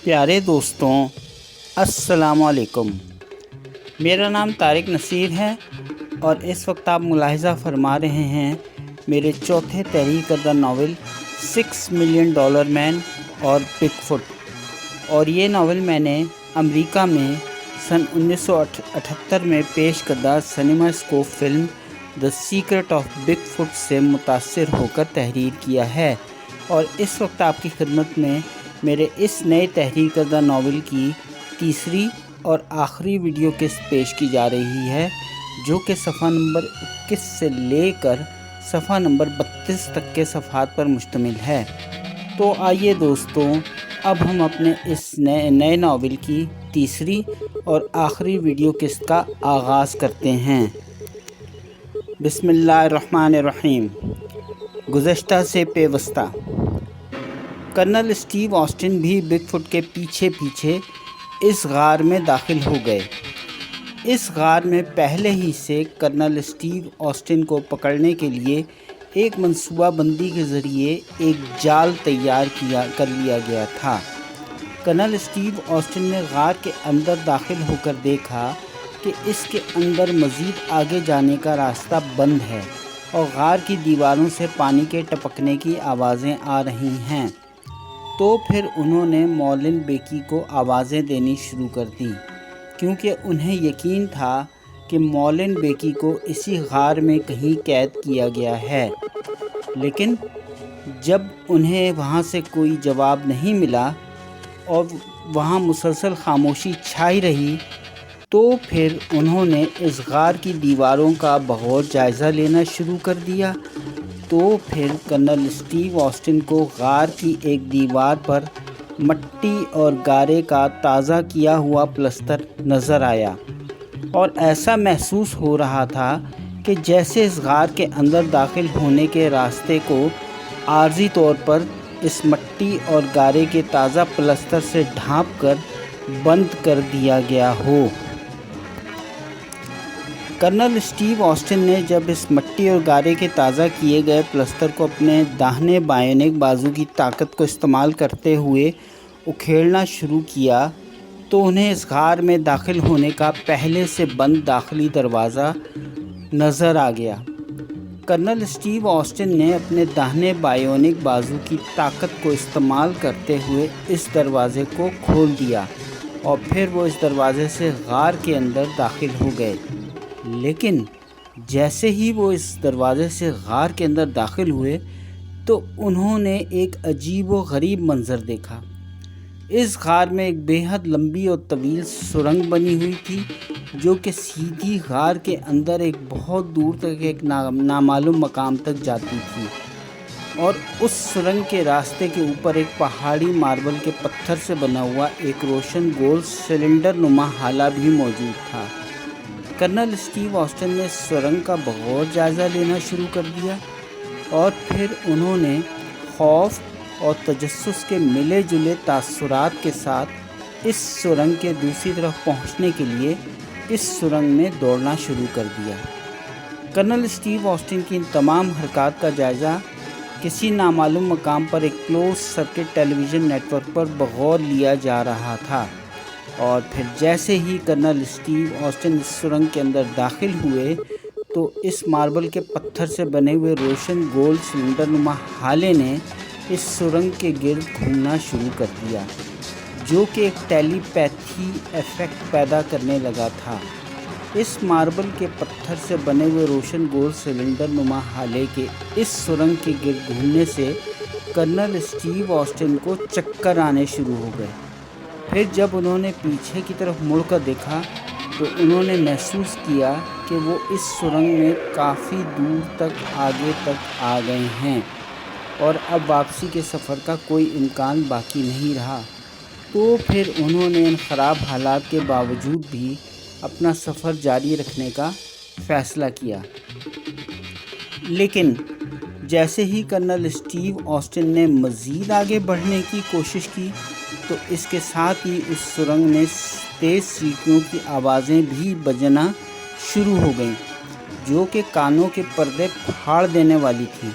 پیارے دوستوں، السلام علیکم۔ میرا نام طارق نصیر ہے اور اس وقت آپ ملاحظہ فرما رہے ہیں میرے چوتھے تحریر کردہ ناول $6 ملین مین اور بگ فٹ۔ اور یہ ناول میں نے امریکہ میں سن 1978 میں پیش کردہ CinemaScope film the secret of Bigfoot سے متاثر ہو کر تحریر کیا ہے، اور اس وقت آپ کی خدمت میں میرے اس نئے تحریر کردہ ناول کی تیسری اور آخری ویڈیو قسط پیش کی جا رہی ہے، جو کہ صفحہ نمبر 21 سے لے کر صفحہ نمبر 32 تک کے صفحات پر مشتمل ہے۔ تو آئیے دوستوں، اب ہم اپنے اس نئے ناول کی تیسری اور آخری ویڈیو قسط کا آغاز کرتے ہیں۔ بسم اللہ الرحمن الرحیم۔ گزشتہ سے پیوستہ۔ کرنل اسٹیو آسٹن بھی بگ فٹ کے پیچھے پیچھے اس غار میں داخل ہو گئے۔ اس غار میں پہلے ہی سے کرنل اسٹیو آسٹن کو پکڑنے کے لیے ایک منصوبہ بندی کے ذریعے ایک جال تیار کر لیا گیا تھا۔ کرنل اسٹیو آسٹن نے غار کے اندر داخل ہو کر دیکھا کہ اس کے اندر مزید آگے جانے کا راستہ بند ہے اور غار کی دیواروں سے پانی کے ٹپکنے کی آوازیں آ رہی ہیں۔ تو پھر انہوں نے مولن بیکی کو آوازیں دینی شروع کر دیں، کیونکہ انہیں یقین تھا کہ مولن بیکی کو اسی غار میں کہیں قید کیا گیا ہے۔ لیکن جب انہیں وہاں سے کوئی جواب نہیں ملا اور وہاں مسلسل خاموشی چھائی رہی، تو پھر انہوں نے اس غار کی دیواروں کا بغور جائزہ لینا شروع کر دیا۔ تو پھر کرنل اسٹیو آسٹن کو غار کی ایک دیوار پر مٹی اور گارے کا تازہ کیا ہوا پلستر نظر آیا، اور ایسا محسوس ہو رہا تھا کہ جیسے اس غار کے اندر داخل ہونے کے راستے کو عارضی طور پر اس مٹی اور گارے کے تازہ پلستر سے ڈھانپ کر بند کر دیا گیا ہو۔ کرنل اسٹیو آسٹن نے جب اس مٹی اور گارے کے تازہ کیے گئے پلستر کو اپنے داہنے بائیونک بازو کی طاقت کو استعمال کرتے ہوئے اکھیڑنا شروع کیا، تو انہیں اس غار میں داخل ہونے کا پہلے سے بند داخلی دروازہ نظر آ گیا۔ کرنل اسٹیو آسٹن نے اپنے داہنے بائیونک بازو کی طاقت کو استعمال کرتے ہوئے اس دروازے کو کھول دیا، اور پھر وہ اس دروازے سے غار کے اندر داخل ہو گئے۔ لیکن جیسے ہی وہ اس دروازے سے غار کے اندر داخل ہوئے تو انہوں نے ایک عجیب و غریب منظر دیکھا۔ اس غار میں ایک بے حد لمبی اور طویل سرنگ بنی ہوئی تھی، جو کہ سیدھی غار کے اندر ایک بہت دور تک ایک نامعلوم مقام تک جاتی تھی، اور اس سرنگ کے راستے کے اوپر ایک پہاڑی ماربل کے پتھر سے بنا ہوا ایک روشن گول سلنڈر نما ہالہ بھی موجود تھا۔ کرنل اسٹیو آسٹن نے سرنگ کا بغور جائزہ لینا شروع کر دیا، اور پھر انہوں نے خوف اور تجسس کے ملے جلے تاثرات کے ساتھ اس سرنگ کے دوسری طرف پہنچنے کے لیے اس سرنگ میں دوڑنا شروع کر دیا۔ کرنل اسٹیو آسٹن کی ان تمام حرکات کا جائزہ کسی نامعلوم مقام پر ایک کلوز سرکٹ ٹیلی ویژن نیٹ ورک پر بغور لیا جا رہا تھا، اور پھر جیسے ہی کرنل اسٹیو آسٹن اس سرنگ کے اندر داخل ہوئے تو اس ماربل کے پتھر سے بنے ہوئے روشن گول سلنڈر نما ہالے نے اس سرنگ کے گرد گھومنا شروع کر دیا، جو کہ ایک ٹیلی پیتھی ایفیکٹ پیدا کرنے لگا تھا۔ اس ماربل کے پتھر سے بنے ہوئے روشن گول سلنڈر نما ہالے کے اس سرنگ کے گرد گھومنے سے کرنل اسٹیو آسٹن کو چکر آنے شروع ہو گئے۔ پھر جب انہوں نے پیچھے کی طرف مڑ کر دیکھا تو انہوں نے محسوس کیا کہ وہ اس سرنگ میں کافی دور تک آگے تک آ گئے ہیں، اور اب واپسی کے سفر کا کوئی امکان باقی نہیں رہا۔ تو پھر انہوں نے ان خراب حالات کے باوجود بھی اپنا سفر جاری رکھنے کا فیصلہ کیا۔ لیکن جیسے ہی کرنل اسٹیو آسٹن نے مزید آگے بڑھنے کی کوشش کی تو اس کے ساتھ ہی اس سرنگ میں تیز سیٹیوں کی آوازیں بھی بجنا شروع ہو گئیں، جو کہ کانوں کے پردے پھاڑ دینے والی تھیں،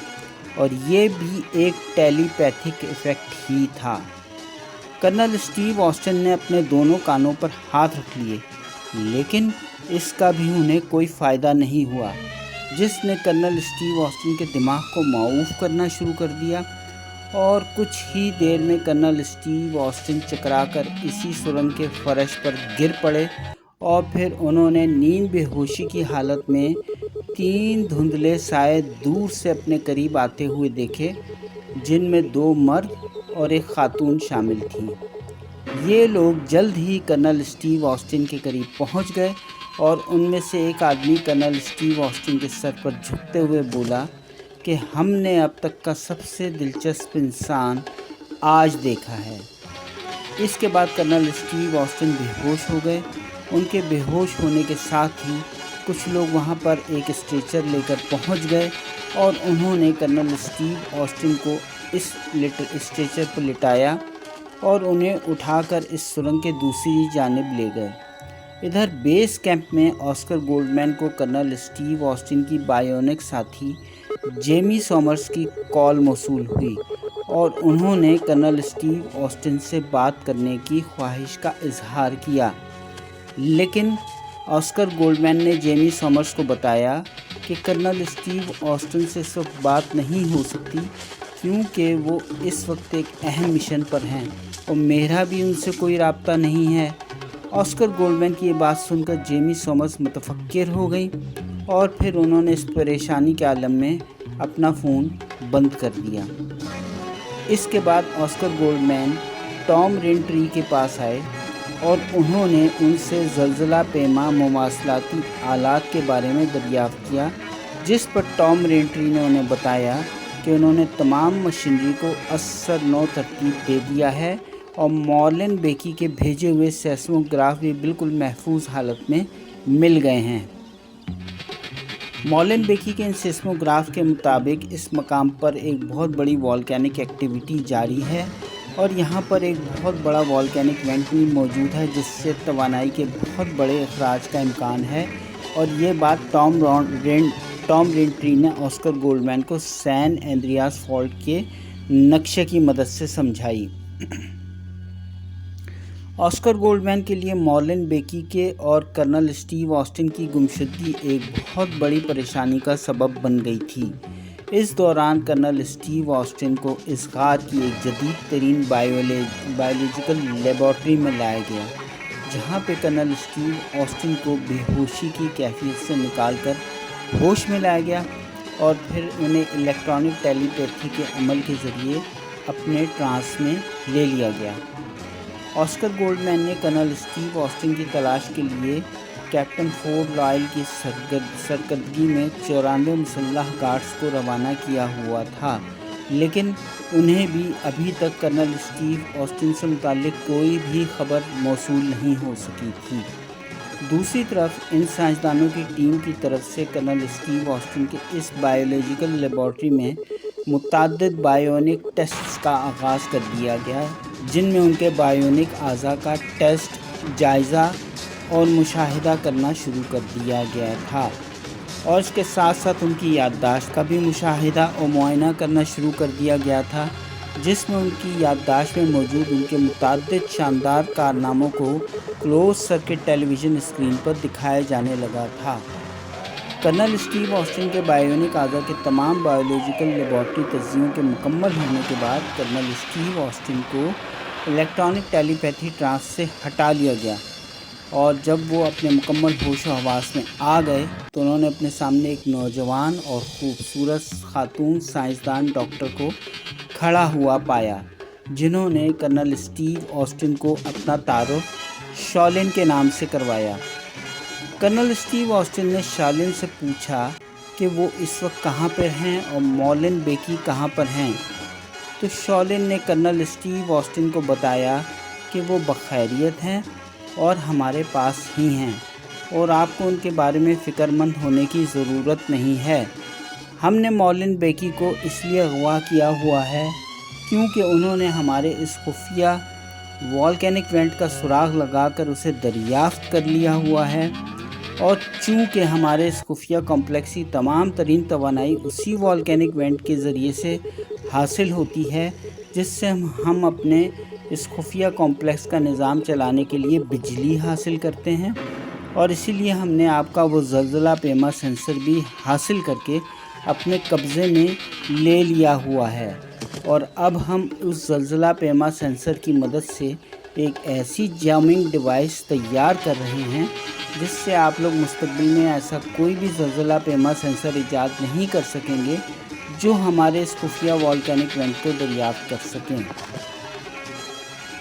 اور یہ بھی ایک ٹیلی پیتھک ایفیکٹ ہی تھا۔ کرنل اسٹیو آسٹن نے اپنے دونوں کانوں پر ہاتھ رکھ لیے، لیکن اس کا بھی انہیں کوئی فائدہ نہیں ہوا، جس نے کرنل اسٹیو آسٹن کے دماغ کو معوف کرنا شروع کر دیا، اور کچھ ہی دیر میں کرنل اسٹیو آسٹن چکرا کر اسی سرنگ کے فرش پر گر پڑے، اور پھر انہوں نے نیند بے ہوشی کی حالت میں 3 دھندلے سائے دور سے اپنے قریب آتے ہوئے دیکھے، جن میں 2 مرد اور ایک خاتون شامل تھیں۔ یہ لوگ جلد ہی کرنل اسٹیو آسٹن کے قریب پہنچ گئے، اور ان میں سے ایک آدمی کرنل اسٹیو آسٹن کے سر پر جھکتے ہوئے بولا کہ ہم نے اب تک کا سب سے دلچسپ انسان آج دیکھا ہے۔ اس کے بعد کرنل اسٹیو آسٹن بے ہوش ہو گئے۔ ان کے بے ہوش ہونے کے ساتھ ہی کچھ لوگ وہاں پر ایک اسٹریچر لے کر پہنچ گئے، اور انہوں نے کرنل اسٹیو آسٹن کو اس اسٹریچر پر لٹایا اور انہیں اٹھا کر اس سرنگ کے دوسری جانب لے گئے۔ ادھر بیس کیمپ میں آسکر گولڈمین کو کرنل اسٹیو آسٹن کی بائیونک ساتھی جیمی سومرز کی کال موصول ہوئی، اور انہوں نے کرنل اسٹیو آسٹن سے بات کرنے کی خواہش کا اظہار کیا، لیکن آسکر گولڈمین نے جیمی سومرز کو بتایا کہ کرنل اسٹیو آسٹن سے اس وقت بات نہیں ہو سکتی، کیونکہ وہ اس وقت ایک اہم مشن پر ہیں، اور میرا بھی ان سے کوئی رابطہ نہیں ہے۔ آسکر گولڈمین کی یہ بات سن کر جیمی سومرز متفکر ہو گئی، اور پھر انہوں نے اس پریشانی کے عالم میں اپنا فون بند کر دیا۔ اس کے بعد آسکر گولڈمین ٹام رینٹری کے پاس آئے، اور انہوں نے ان سے زلزلہ پیما مواصلاتی آلات کے بارے میں دریافت کیا، جس پر ٹام رینٹری نے انہیں بتایا کہ انہوں نے تمام مشینری کو اثر نو ترتیب دے دیا ہے، اور مارلن بیکی کے بھیجے ہوئے سیسموگراف بھی بالکل محفوظ حالت میں مل گئے ہیں۔ مارلن بیکی کے ان سیسموگراف کے مطابق اس مقام پر ایک بہت بڑی والکینک ایکٹیویٹی جاری ہے، اور یہاں پر ایک بہت بڑا والکینک وینٹ بھی موجود ہے، جس سے توانائی کے بہت بڑے اخراج کا امکان ہے، اور یہ بات ٹام رینٹری نے آسکر گولڈمین کو سین ایندریاس فالٹ کے نقشے کی مدد سے سمجھائی۔ آسکر گولڈمین کے لیے مارلن بیکی کے اور کرنل اسٹیو آسٹن کی گمشدگی ایک بہت بڑی پریشانی کا سبب بن گئی تھی۔ اس دوران کرنل اسٹیو آسٹن کو اس غار کی ایک جدید ترین بایولوجیکل لیبارٹری میں لایا گیا، جہاں پہ کرنل اسٹیو آسٹن کو بے ہوشی کی کیفیت سے نکال کر ہوش میں لایا گیا، اور پھر انہیں الیکٹرانک ٹیلی پیتھی کے عمل کے ذریعے اپنے ٹرانس میں لے لیا گیا۔ آسکر گولڈمین نے کرنل اسٹیو آسٹن کی تلاش کے لیے کیپٹن فورڈ لائل کی سرکردگی میں 94 مسلح گارڈز کو روانہ کیا ہوا تھا، لیکن انہیں بھی ابھی تک کرنل اسٹیو آسٹن سے متعلق کوئی بھی خبر موصول نہیں ہو سکی تھی۔ دوسری طرف ان سائنسدانوں کی ٹیم کی طرف سے کرنل اسٹیو آسٹن کے اس بایولوجیکل لیبارٹری میں متعدد بایونک ٹیسٹس کا آغاز کر دیا گیا، جن میں ان کے بایونک اعضاء کا ٹیسٹ، جائزہ اور مشاہدہ کرنا شروع کر دیا گیا تھا، اور اس کے ساتھ ساتھ ان کی یادداشت کا بھی مشاہدہ اور معائنہ کرنا شروع کر دیا گیا تھا، جس میں ان کی یادداشت میں موجود ان کے متعدد شاندار کارناموں کو کلوز سرکٹ ٹیلی ویژن اسکرین پر دکھایا جانے لگا تھا۔ کرنل اسٹیو آسٹن کے بایونک اعضاء کے تمام بایولوجیکل لیبارٹری تجزیوں کے مکمل ہونے کے بعد کرنل اسٹیو آسٹن کو الیکٹرانک ٹیلی پیتھی ٹرانس سے ہٹا لیا گیا، اور جب وہ اپنے مکمل ہوش و حواس میں آ گئے تو انہوں نے اپنے سامنے ایک نوجوان اور خوبصورت خاتون سائنسدان ڈاکٹر کو کھڑا ہوا پایا، جنہوں نے کرنل اسٹیو آسٹن کو اپنا تعارف شالن کے نام سے کروایا۔ کرنل اسٹیو آسٹن نے شالن سے پوچھا کہ وہ اس وقت کہاں پر ہیں اور مارلن بیکی کہاں پر ہیں، تو شالن نے کرنل اسٹیو آسٹن کو بتایا کہ وہ بخیریت ہیں اور ہمارے پاس ہی ہیں، اور آپ کو ان کے بارے میں فکر مند ہونے کی ضرورت نہیں ہے۔ ہم نے مارلن بیکی کو اس لیے اغوا کیا ہوا ہے کیونکہ انہوں نے ہمارے اس خفیہ والکینک وینٹ کا سراغ لگا کر اسے دریافت کر لیا ہوا ہے، اور چونکہ ہمارے اس خفیہ کمپلیکس کی تمام ترین توانائی اسی والکینک وینٹ کے ذریعے سے حاصل ہوتی ہے جس سے ہم اپنے اس خفیہ کمپلیکس کا نظام چلانے کے لیے بجلی حاصل کرتے ہیں، اور اسی لیے ہم نے آپ کا وہ زلزلہ پیما سینسر بھی حاصل کر کے اپنے قبضے میں لے لیا ہوا ہے۔ اور اب ہم اس زلزلہ پیما سینسر کی مدد سے ایک ایسی جیمنگ ڈیوائس تیار کر رہے ہیں جس سے آپ لوگ مستقبل میں ایسا کوئی بھی زلزلہ پیما سینسر ایجاد نہیں کر سکیں گے جو ہمارے اس خفیہ والکینک وینٹ کو دریافت کر سکیں۔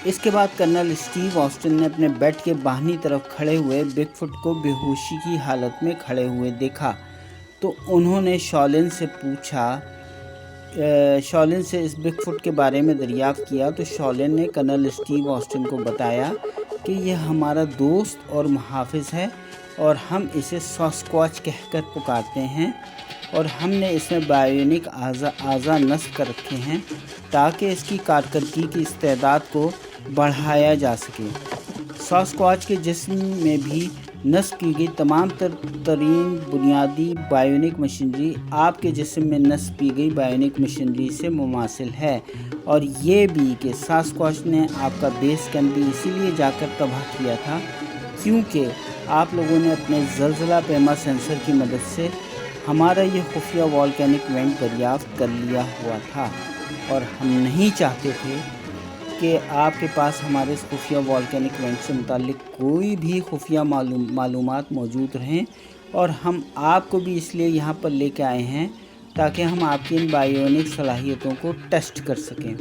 اس کے بعد کرنل اسٹیو آسٹن نے اپنے بیڈ کے باہنی طرف کھڑے ہوئے بگ فٹ کو بے ہوشی کی حالت میں کھڑے ہوئے دیکھا، تو انہوں نے شالن سے پوچھا، شالن سے اس بگ فٹ کے بارے میں دریافت کیا، تو شالن نے کرنل اسٹیو آسٹن کو بتایا کہ یہ ہمارا دوست اور محافظ ہے اور ہم اسے ساسکواچ کہہ کر پکارتے ہیں، اور ہم نے اس میں بائیونک اعضاء نصب کر رکھے ہیں تاکہ اس کی کارکردگی کی استعداد کو بڑھایا جا سکے۔ ساسکواچ کے جسم میں بھی نصب کی گئی تمام ترین بنیادی بائیونک مشینری آپ کے جسم میں نصب کی گئی بائیونک مشینری سے مماثل ہے، اور یہ بھی کہ ساسکواچ نے آپ کا بیس کیمپ بھی اسی لیے جا کر تباہ کیا تھا کیونکہ آپ لوگوں نے اپنے زلزلہ پیما سینسر کی مدد سے ہمارا یہ خفیہ والکینک وینٹ دریافت کر لیا ہوا تھا، اور ہم نہیں چاہتے تھے کہ آپ کے پاس ہمارے اس خفیہ والکینک وینٹ سے متعلق کوئی بھی خفیہ معلومات موجود رہیں، اور ہم آپ کو بھی اس لیے یہاں پر لے کے آئے ہیں تاکہ ہم آپ کی ان بائیونک صلاحیتوں کو ٹیسٹ کر سکیں۔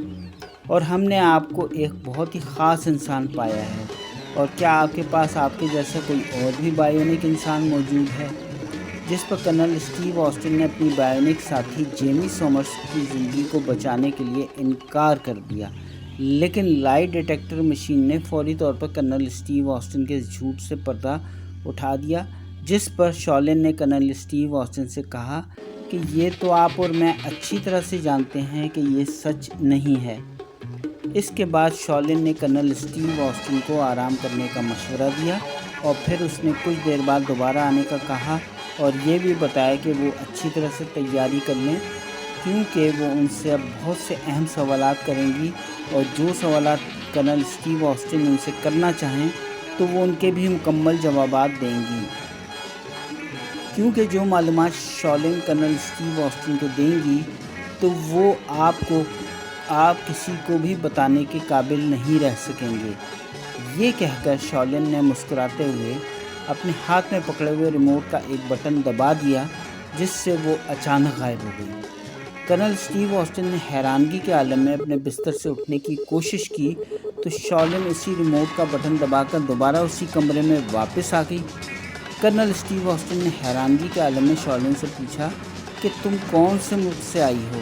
اور ہم نے آپ کو ایک بہت ہی خاص انسان پایا ہے، اور کیا آپ کے پاس آپ کے جیسا کوئی اور بھی بائیونک انسان موجود ہے؟ جس پر کرنل اسٹیو آسٹن نے اپنی بائیونک ساتھی جیمی سومرس کی زندگی کو بچانے کے لیے انکار کر دیا، لیکن لائی ڈیٹیکٹر مشین نے فوری طور پر کرنل اسٹیو آسٹن کے جھوٹ سے پردہ اٹھا دیا، جس پر شالن نے کرنل اسٹیو آسٹن سے کہا کہ یہ تو آپ اور میں اچھی طرح سے جانتے ہیں کہ یہ سچ نہیں ہے۔ اس کے بعد شالن نے کرنل اسٹیو آسٹن کو آرام کرنے کا مشورہ دیا، اور پھر اس نے کچھ دیر بعد دوبارہ آنے کا کہا، اور یہ بھی بتایا کہ وہ اچھی طرح سے تیاری کر لیں کیونکہ وہ ان سے اب بہت سے اہم سوالات کریں گی، اور جو سوالات کرنل اسٹیو آسٹن ان سے کرنا چاہیں تو وہ ان کے بھی مکمل جوابات دیں گی، کیونکہ جو معلومات شالن کرنل اسٹیو آسٹن کو دیں گی تو وہ آپ کسی کو بھی بتانے کے قابل نہیں رہ سکیں گے۔ یہ کہہ کر شالن نے مسکراتے ہوئے اپنے ہاتھ میں پکڑے ہوئے ریموٹ کا ایک بٹن دبا دیا، جس سے وہ اچانک غائب ہو گئی۔ کرنل اسٹیو آسٹن نے حیرانگی کے عالم میں اپنے بستر سے اٹھنے کی کوشش کی تو شالن اسی ریموٹ کا بٹن دبا کر دوبارہ اسی کمرے میں واپس آ گئی۔ کرنل اسٹیو آسٹن نے حیرانگی کے عالم میں شالن سے پوچھا کہ تم کون سے ملک سے آئی ہو؟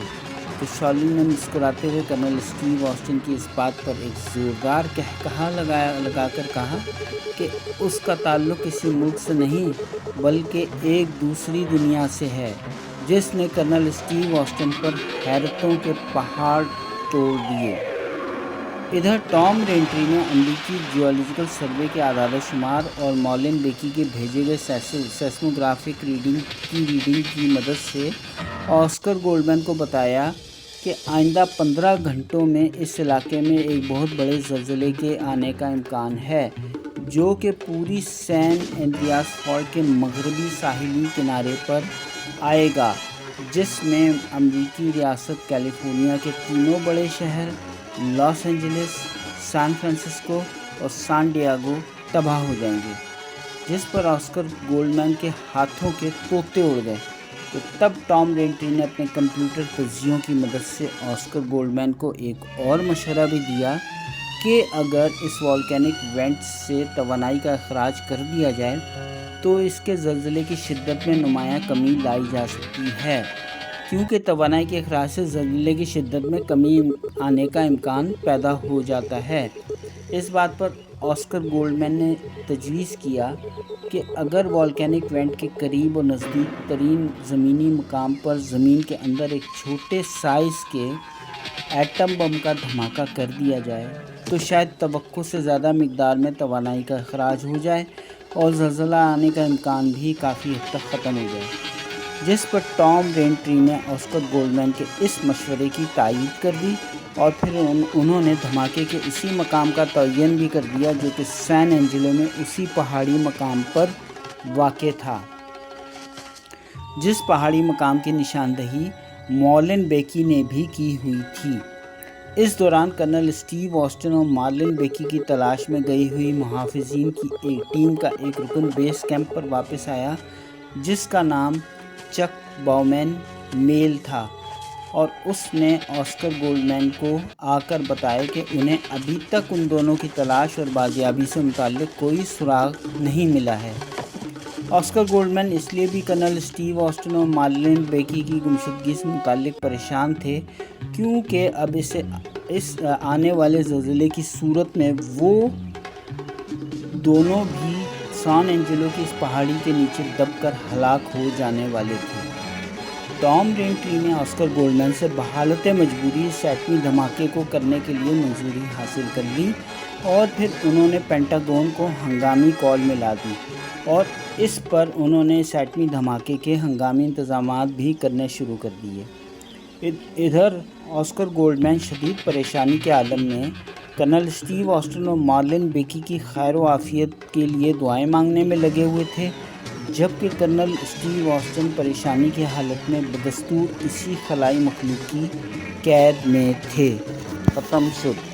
تو شالن نے مسکراتے ہوئے کرنل اسٹیو آسٹن کی اس بات پر ایک زوردار قہقہا لگا کر کہا کہ اس کا تعلق کسی ملک سے نہیں بلکہ ایک دوسری دنیا سے ہے، جس نے کرنل اسٹیو آسٹن پر حیرتوں کے پہاڑ توڑ دیے۔ ادھر ٹام رینٹری نے امریکی جیولوجیکل سروے کے اعداد و شمار اور مولن بیکی کے بھیجے گئے سیسموگرافک ریڈنگ کی مدد سے آسکر گولڈمین کو بتایا کہ آئندہ 15 گھنٹوں میں اس علاقے میں ایک بہت بڑے زلزلے کے آنے کا امکان ہے، جو کہ پوری سین انڈریاس فالٹ کے مغربی ساحلی کنارے پر آئے گا، جس میں امریکی ریاست کیلیفورنیا کے تینوں بڑے شہر لاس اینجلس، سان فرانسسکو اور سان ڈیاگو تباہ ہو جائیں گے، جس پر آسکر گولڈمین کے ہاتھوں کے طوطے اڑ گئے۔ تو تب ٹام رینٹری نے اپنے کمپیوٹر تجزیوں کی مدد سے آسکر گولڈمین کو ایک اور مشورہ بھی دیا کہ اگر اس والکینک وینٹ سے توانائی کا اخراج کر دیا جائے تو اس کے زلزلے کی شدت میں نمایاں کمی لائی جا سکتی ہے، کیونکہ توانائی کے اخراج سے زلزلے کی شدت میں کمی آنے کا امکان پیدا ہو جاتا ہے۔ اس بات پر آسکر گولڈمین نے تجویز کیا کہ اگر والکینک وینٹ کے قریب اور نزدیک ترین زمینی مقام پر زمین کے اندر ایک چھوٹے سائز کے ایٹم بم کا دھماکہ کر دیا جائے تو شاید توقع سے زیادہ مقدار میں توانائی کا اخراج ہو جائے، اور زلزلہ آنے کا امکان بھی کافی حد تک ختم ہو گیا، جس پر ٹام رینٹری نے آسکر گولڈمین کے اس مشورے کی تائید کر دی اور پھر انہوں نے دھماکے کے اسی مقام کا تعین بھی کر دیا جو کہ سین اینجلو میں اسی پہاڑی مقام پر واقع تھا، جس پہاڑی مقام کی نشاندہی مارلن بیکی نے بھی کی ہوئی تھی۔ اس دوران کرنل اسٹیو آسٹن اور مارلن بیکی کی تلاش میں گئی ہوئی محافظین کی ایک ٹیم کا ایک رکن بیس کیمپ پر واپس آیا جس کا نام چک باؤمین میل تھا، اور اس نے آسکر گولڈمین کو آ کر بتایا کہ انہیں ابھی تک ان دونوں کی تلاش اور بازیابی سے متعلق کوئی سراغ نہیں ملا ہے۔ آسکر گولڈمین اس لیے بھی کرنل اسٹیو آسٹن اور مارلن بیکی کی گمشدگی سے متعلق پریشان تھے کیونکہ اب اس آنے والے زلزلے کی صورت میں وہ دونوں بھی سان اینجلو کی اس پہاڑی کے نیچے دب کر ہلاک ہو جانے والے تھے۔ ٹام رینٹری نے آسکر گولڈمین سے بحالت مجبوری اس ایٹمی دھماکے کو کرنے کے لیے منظوری حاصل کر لی اور پھر انہوں نے پینٹاگون کو ہنگامی کال ملا دی اور اس پر انہوں نے اس ایٹمی دھماکے کے ہنگامی انتظامات بھی کرنے شروع کر دیے۔ ادھر آسکر گولڈمین شدید پریشانی کے عالم میں کرنل اسٹیو آسٹن اور مارلن بیکی کی خیر و عافیت کے لیے دعائیں مانگنے میں لگے ہوئے تھے، جبکہ کرنل اسٹیو آسٹن پریشانی کی حالت میں بدستور اسی خلائی مخلوق کی قید میں تھے۔ ختم شد۔